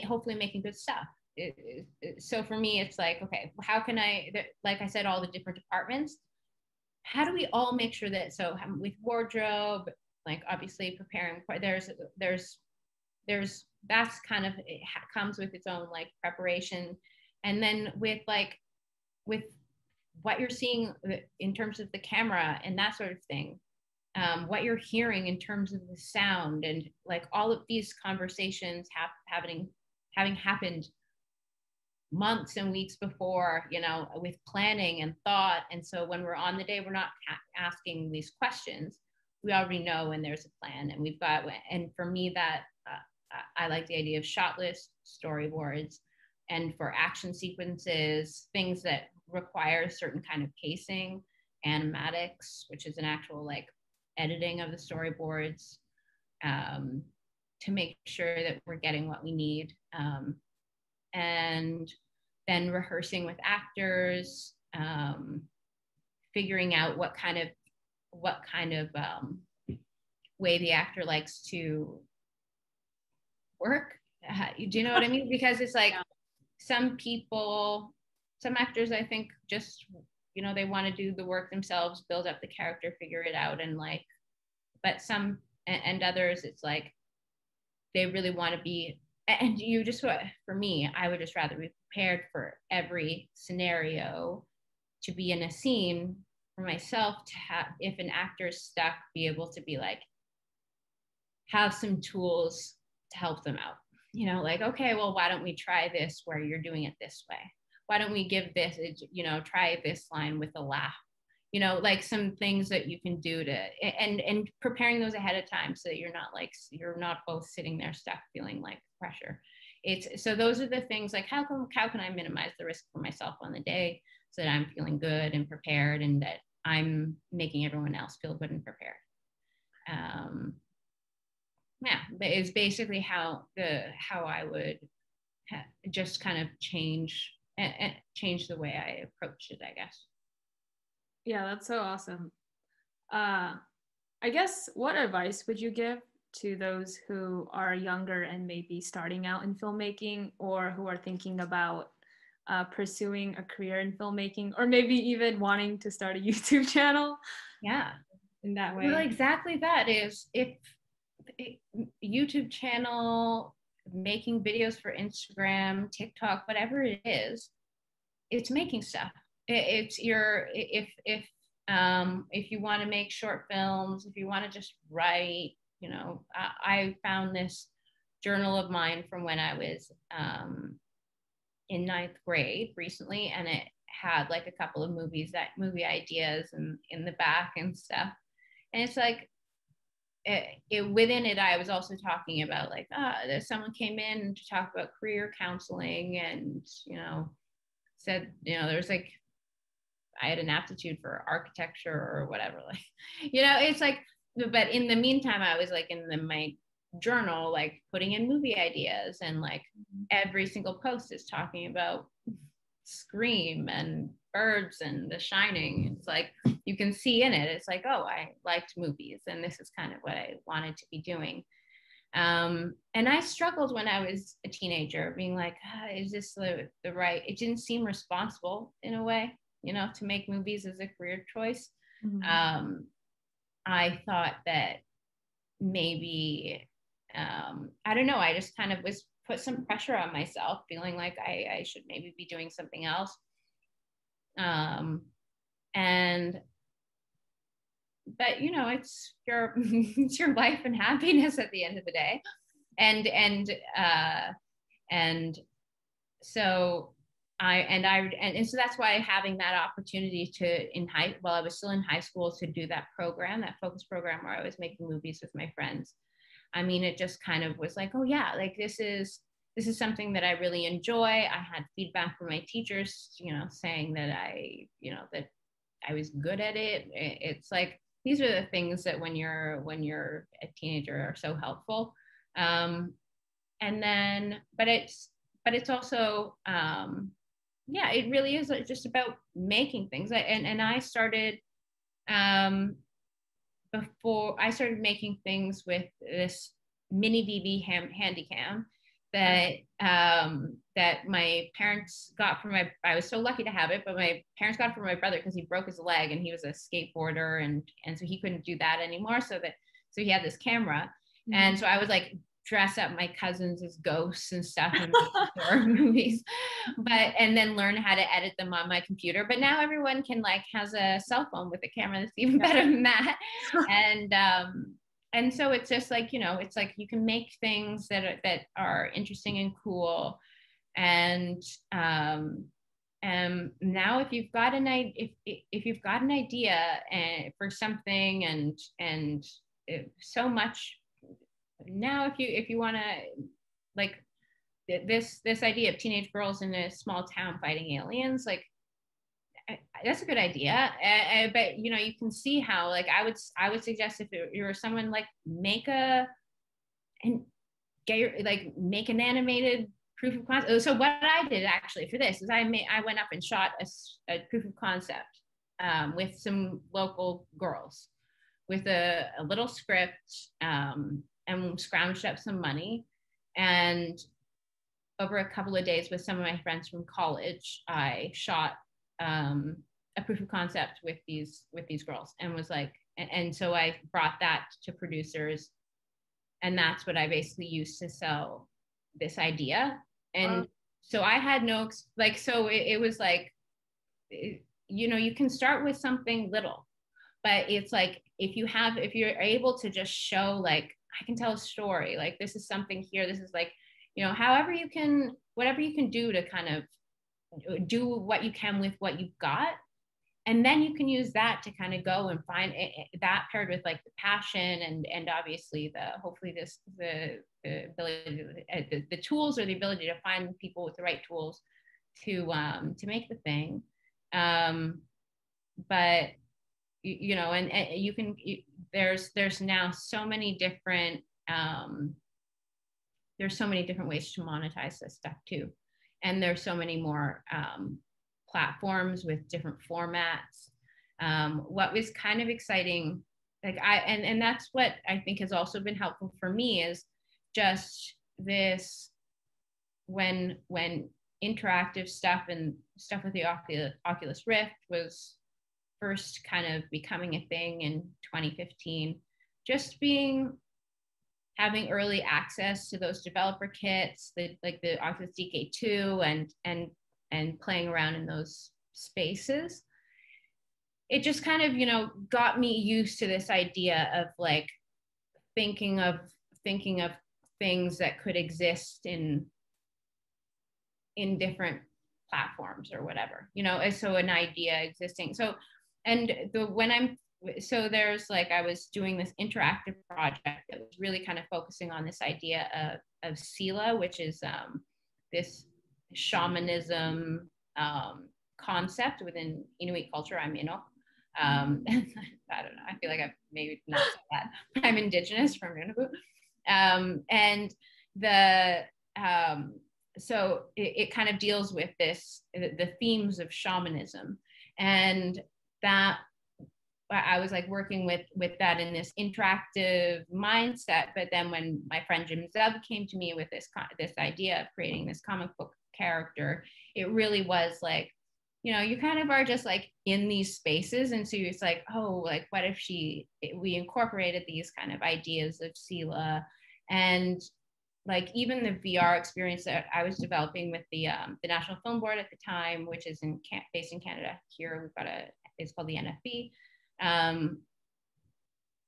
Speaker 2: hopefully making good stuff. So for me, it's like, okay, how can like I said, all the different departments, how do we all make sure that, so with wardrobe, like obviously preparing, there's that's kind of, it comes with its own like preparation. And then with what you're seeing in terms of the camera and that sort of thing, what you're hearing in terms of the sound, and like all of these conversations having happened months and weeks before, you know, with planning and thought. And so when we're on the day, we're not asking these questions. We already know, and there's a plan, and we've got, and for me, that I like the idea of shot list, storyboards, and for action sequences, things that require a certain kind of pacing, animatics, which is an actual like editing of the storyboards, to make sure that we're getting what we need. And then rehearsing with actors, figuring out what kind of way the actor likes to work. Do you know what I mean? Because it's like, some actors, I think, just, you know, they want to do the work themselves, build up the character, figure it out, and like, but some, and others, it's like they really want to be, and you just, for me, I would just rather be prepared for every scenario, to be in a scene for myself, to have, if an actor is stuck, be able to be like, have some tools to help them out. you know, like, okay, well, why don't we try this where you're doing it this way? Why don't we give this, you know, try this line with a laugh? You know, like some things that you can do to, and preparing those ahead of time so that you're not like, you're not both sitting there stuck feeling like pressure. It's, so those are the things like, how can I minimize the risk for myself on the day so that I'm feeling good and prepared, and that I'm making everyone else feel good and prepared. Yeah, but it's basically how I would just kind of change the way I approach it, I guess.
Speaker 1: Yeah, that's so awesome. I guess, what advice would you give to those who are younger and maybe starting out in filmmaking, or who are thinking about pursuing a career in filmmaking, or maybe even wanting to start a YouTube channel?
Speaker 2: Yeah,
Speaker 1: in that way.
Speaker 2: Well, exactly that is, if YouTube channel, making videos for Instagram, TikTok, whatever it is, it's making stuff. It's your, if you want to make short films, if you want to just write, you know, I found this journal of mine from when I was in ninth grade recently, and it had like a couple of movie ideas and in the back and stuff. And it's like, within it, I was also talking about like, there's someone came in to talk about career counseling, and, you know, said, you know, there's like, I had an aptitude for architecture or whatever, like, you know, it's like, but in the meantime, I was like my journal, like putting in movie ideas, and like every single post is talking about Scream and Birds and The Shining. It's like, you can see in it, it's like, oh, I liked movies, and this is kind of what I wanted to be doing. And I struggled when I was a teenager, being like, is this the right, it didn't seem responsible in a way, you know, to make movies as a career choice. Mm-hmm. I thought that maybe, I don't know, I just kind of put some pressure on myself, feeling like I should maybe be doing something else. But you know, it's your it's your life and happiness at the end of the day. And so so that's why having that opportunity while I was still in high school, to do that program, that focus program where I was making movies with my friends. I mean, it just kind of was like, oh yeah, like this is something that I really enjoy. I had feedback from my teachers, you know, saying that that I was good at it. It's like, these are the things that when you're a teenager are so helpful. And then, but it's also, yeah, it really is just about making things. And I started, before I started making things with this mini DV Handycam that that my parents got from I was so lucky to have it, but my parents got it from my brother because he broke his leg and he was a skateboarder, and so he couldn't do that anymore. So he had this camera, mm-hmm. And so I was like, dress up my cousins as ghosts and stuff in horror movies, and then learn how to edit them on my computer. But now everyone has a cell phone with a camera that's even better than that. And so it's just like, you know, it's like you can make things that are interesting and cool. And now if you've got an idea for something, and so much now, if you want to, like, this idea of teenage girls in a small town fighting aliens, like, that's a good idea. But you know, you can see how, like, I would suggest, if you're someone, like, make an animated proof of concept. So what I did actually for this is I went up and shot a proof of concept with some local girls with a little script, and scrounged up some money. And over a couple of days with some of my friends from college, I shot a proof of concept with these girls, and was like, and so I brought that to producers, and that's what I basically used to sell this idea. And so I had no, like, so it was like, you know, you can start with something little, but it's like, if you're able to just show, like, I can tell a story, like, this is something here, this is like, you know, whatever you can do to kind of do what you can with what you've got. And then you can use that to kind of go and find that paired with like the passion and obviously hopefully the ability, the tools or the ability to find people with the right tools to make the thing. But you know, and you can, there's now so many different, there's so many different ways to monetize this stuff too. And there's so many more platforms with different formats. What was kind of exciting, like and that's what I think has also been helpful for me, is just this, when interactive stuff and stuff with the Oculus Rift was first kind of becoming a thing in 2015, just having early access to those developer kits, like the Oculus DK2 and playing around in those spaces, it just kind of, you know, got me used to this idea of like thinking of things that could exist in different platforms or whatever, you know, so an idea existing. So, and there's like, I was doing this interactive project that was really kind of focusing on this idea of Sila, which is this shamanism concept within Inuit culture. I'm Inuk. I don't know, I feel like I've maybe not said that, but I'm Indigenous from Nunavut. So it kind of deals with the themes of shamanism, and that I was like working with that in this interactive mindset. But then when my friend Jim Zub came to me with this idea of creating this comic book character, it really was like, you know, you kind of are just like in these spaces. And so it's like, oh, like what if we incorporated these kind of ideas of Sila, and like even the VR experience that I was developing with the National Film Board at the time, which is based in Canada. Here we've got it's called the NFB.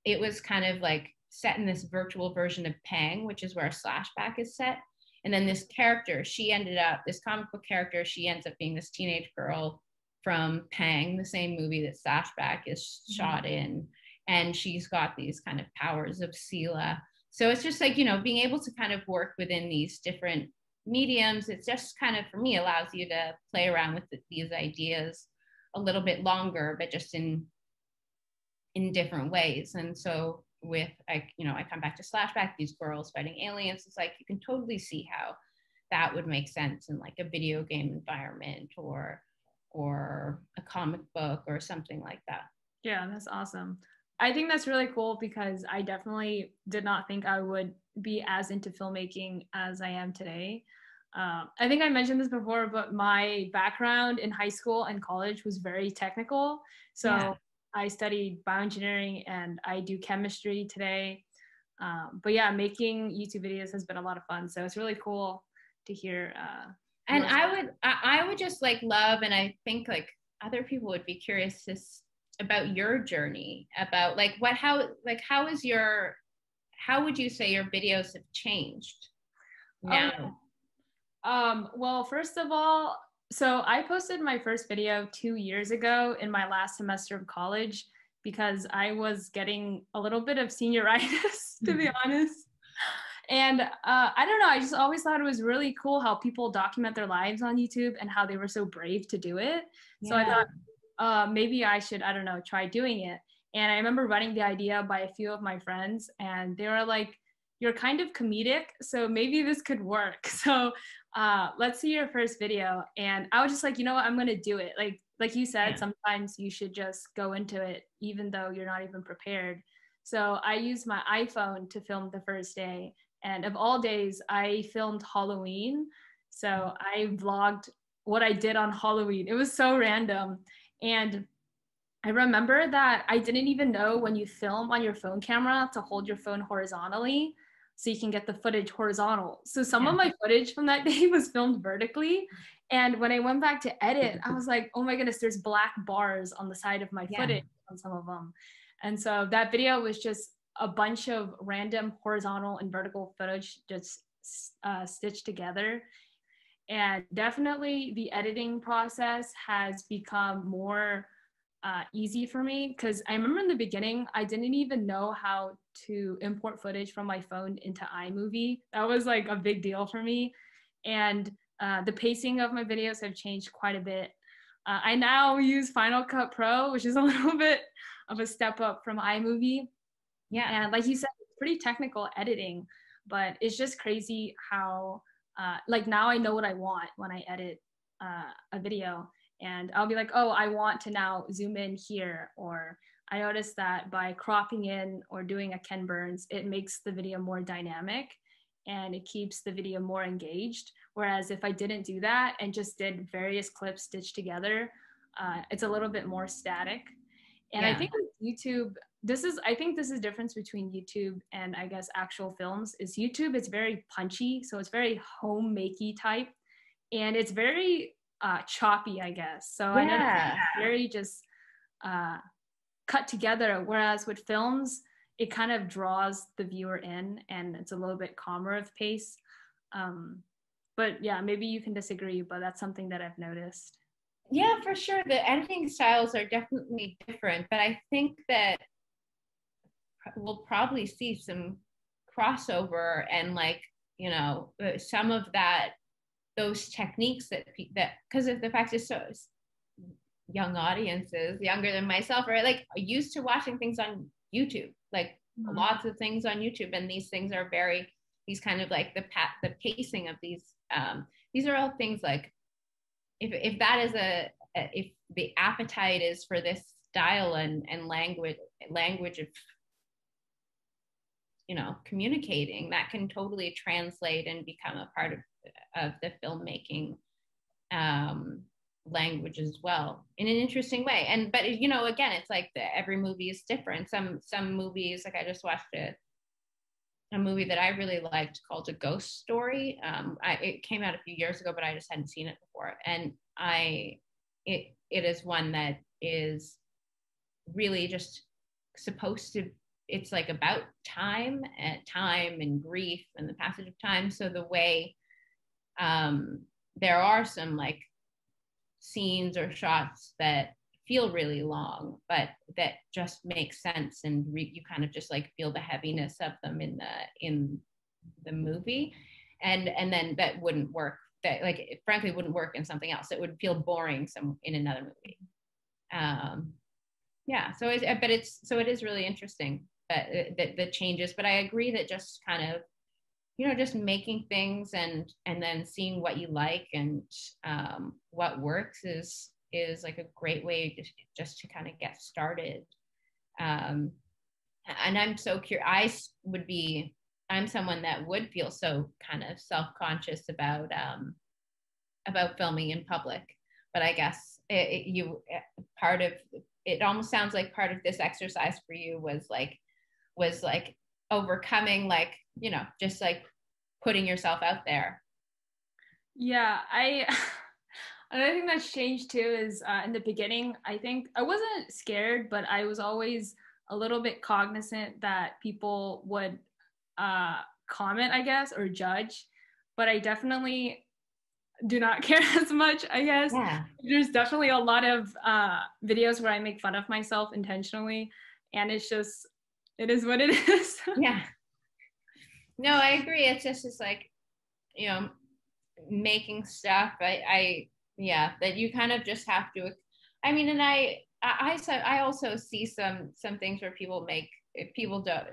Speaker 2: It was kind of like set in this virtual version of Pang, which is where Slashback is set. And then this character, this comic book character, she ends up being this teenage girl from Pang, the same movie that Slashback is shot in. And she's got these kind of powers of Sila. So it's just like, you know, being able to kind of work within these different mediums, it's just kind of, for me, allows you to play around with these ideas a little bit longer, but just in different ways. And so I come back to Slashback, these girls fighting aliens. It's like, you can totally see how that would make sense in like a video game environment or a comic book or something like that.
Speaker 1: Yeah, that's awesome. I think that's really cool because I definitely did not think I would be as into filmmaking as I am today. I think I mentioned this before, but my background in high school and college was very technical. So yeah. I studied bioengineering and I do chemistry today. But yeah, making YouTube videos has been a lot of fun. So it's really cool to hear.
Speaker 2: And I would just like love, and I think like other people would be curious about your journey, about like how would you say your videos have changed now?
Speaker 1: Well, first of all, so I posted my first video 2 years ago in my last semester of college because I was getting a little bit of senioritis, to be honest. And I don't know, I just always thought it was really cool how people document their lives on YouTube and how they were so brave to do it. Yeah. So I thought maybe I should, I don't know, try doing it. And I remember running the idea by a few of my friends and they were like, you're kind of comedic, so maybe this could work. So let's see your first video. And I was just like, you know what, I'm gonna do it. Like you said, sometimes you should just go into it even though you're not even prepared. So I used my iPhone to film the first day. And of all days, I filmed Halloween. So I vlogged what I did on Halloween. It was so random. And I remember that I didn't even know when you film on your phone camera to hold your phone horizontally so you can get the footage horizontal. So some of my footage from that day was filmed vertically. And when I went back to edit, I was like, oh my goodness, there's black bars on the side of my footage on some of them. And so that video was just a bunch of random horizontal and vertical footage just stitched together. And definitely the editing process has become more easy for me, because I remember in the beginning, I didn't even know how to import footage from my phone into iMovie. That was like a big deal for me. And the pacing of my videos have changed quite a bit. I now use Final Cut Pro, which is a little bit of a step up from iMovie.
Speaker 2: Yeah.
Speaker 1: And like you said, it's pretty technical editing, but it's just crazy how like now I know what I want when I edit a video, and I'll be like, oh, I want to now zoom in here, or I noticed that by cropping in or doing a Ken Burns, it makes the video more dynamic and it keeps the video more engaged. Whereas if I didn't do that and just did various clips stitched together, it's a little bit more static. And I think with YouTube, I think this is the difference between YouTube and I guess actual films is YouTube is very punchy. So it's very homemakey type, and it's very choppy, I guess. So I know it's very just cut together. Whereas with films, it kind of draws the viewer in and it's a little bit calmer of pace. But yeah, maybe you can disagree, but that's something that I've noticed.
Speaker 2: Yeah, for sure. The editing styles are definitely different, but I think that we'll probably see some crossover and like, you know, some of those techniques that because of the fact is so young audiences, younger than myself, are like used to watching things on YouTube, like lots of things on YouTube. And these things are these kind of like the pacing of these are all things like, if that is if the appetite is for this style and language of, you know, communicating, that can totally translate and become a part of the filmmaking language as well in an interesting way. But you know, again, it's like every movie is different. Some movies, like I just watched a movie that I really liked called A Ghost Story. It came out a few years ago, but I just hadn't seen it before. And it is one that is really just supposed to, it's like about time and grief and the passage of time. So the way there are some like scenes or shots that feel really long, but that just make sense, and you kind of just like feel the heaviness of them in the movie, and then that wouldn't work. That like it frankly wouldn't work in something else. It would feel boring in another movie. Yeah, so it is really interesting that the changes. But I agree that just kind of, you know, just making things and then seeing what you like and what works is like a great way just to kind of get started. And I'm so curious. I'm someone that would feel so kind of self-conscious about filming in public. But I guess part of it almost sounds like part of this exercise for you was like overcoming, like, you know, just like putting yourself out there.
Speaker 1: Yeah, another thing that's changed too is in the beginning, I think I wasn't scared, but I was always a little bit cognizant that people would comment, I guess, or judge. But I definitely do not care as much, I guess.
Speaker 2: Yeah.
Speaker 1: There's definitely a lot of videos where I make fun of myself intentionally, and it is what it is.
Speaker 2: Yeah. No, I agree. It's just like, you know, making stuff. Yeah, that you kind of just have to. I mean, and I also see some things where people don't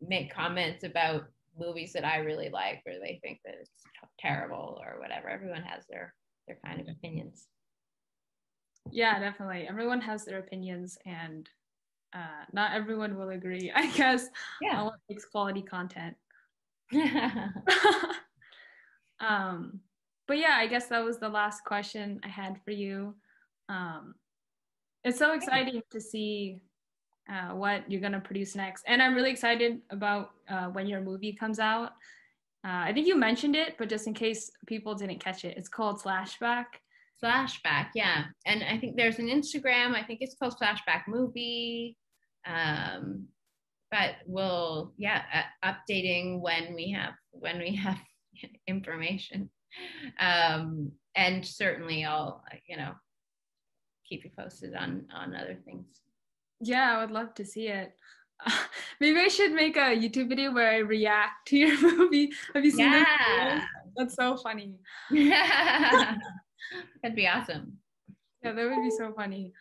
Speaker 2: make comments about movies that I really like, or they think that it's terrible or whatever. Everyone has their kind of opinions.
Speaker 1: Yeah, definitely. Everyone has their opinions, and not everyone will agree, I guess.
Speaker 2: Yeah.
Speaker 1: On what makes quality content. But yeah, I guess that was the last question I had for you. It's so exciting to see what you're going to produce next. And I'm really excited about when your movie comes out. I think you mentioned it, but just in case people didn't catch it, it's called Flashback.
Speaker 2: Flashback, yeah. And I think there's an Instagram, I think it's called Flashback Movie. but we'll, updating when we have information. And certainly I'll, keep you posted on other things.
Speaker 1: Yeah, I would love to see it. Maybe I should make a YouTube video where I react to your movie. Have you seen this? That's so funny.
Speaker 2: That'd be awesome.
Speaker 1: Yeah, that would be so funny.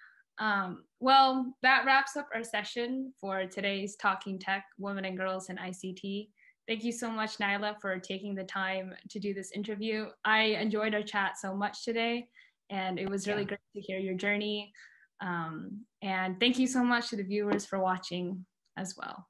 Speaker 1: Well, that wraps up our session for today's Talking Tech, Women and Girls in ICT. Thank you so much, Nyla, for taking the time to do this interview. I enjoyed our chat so much today, and it was really great to hear your journey. And thank you so much to the viewers for watching as well.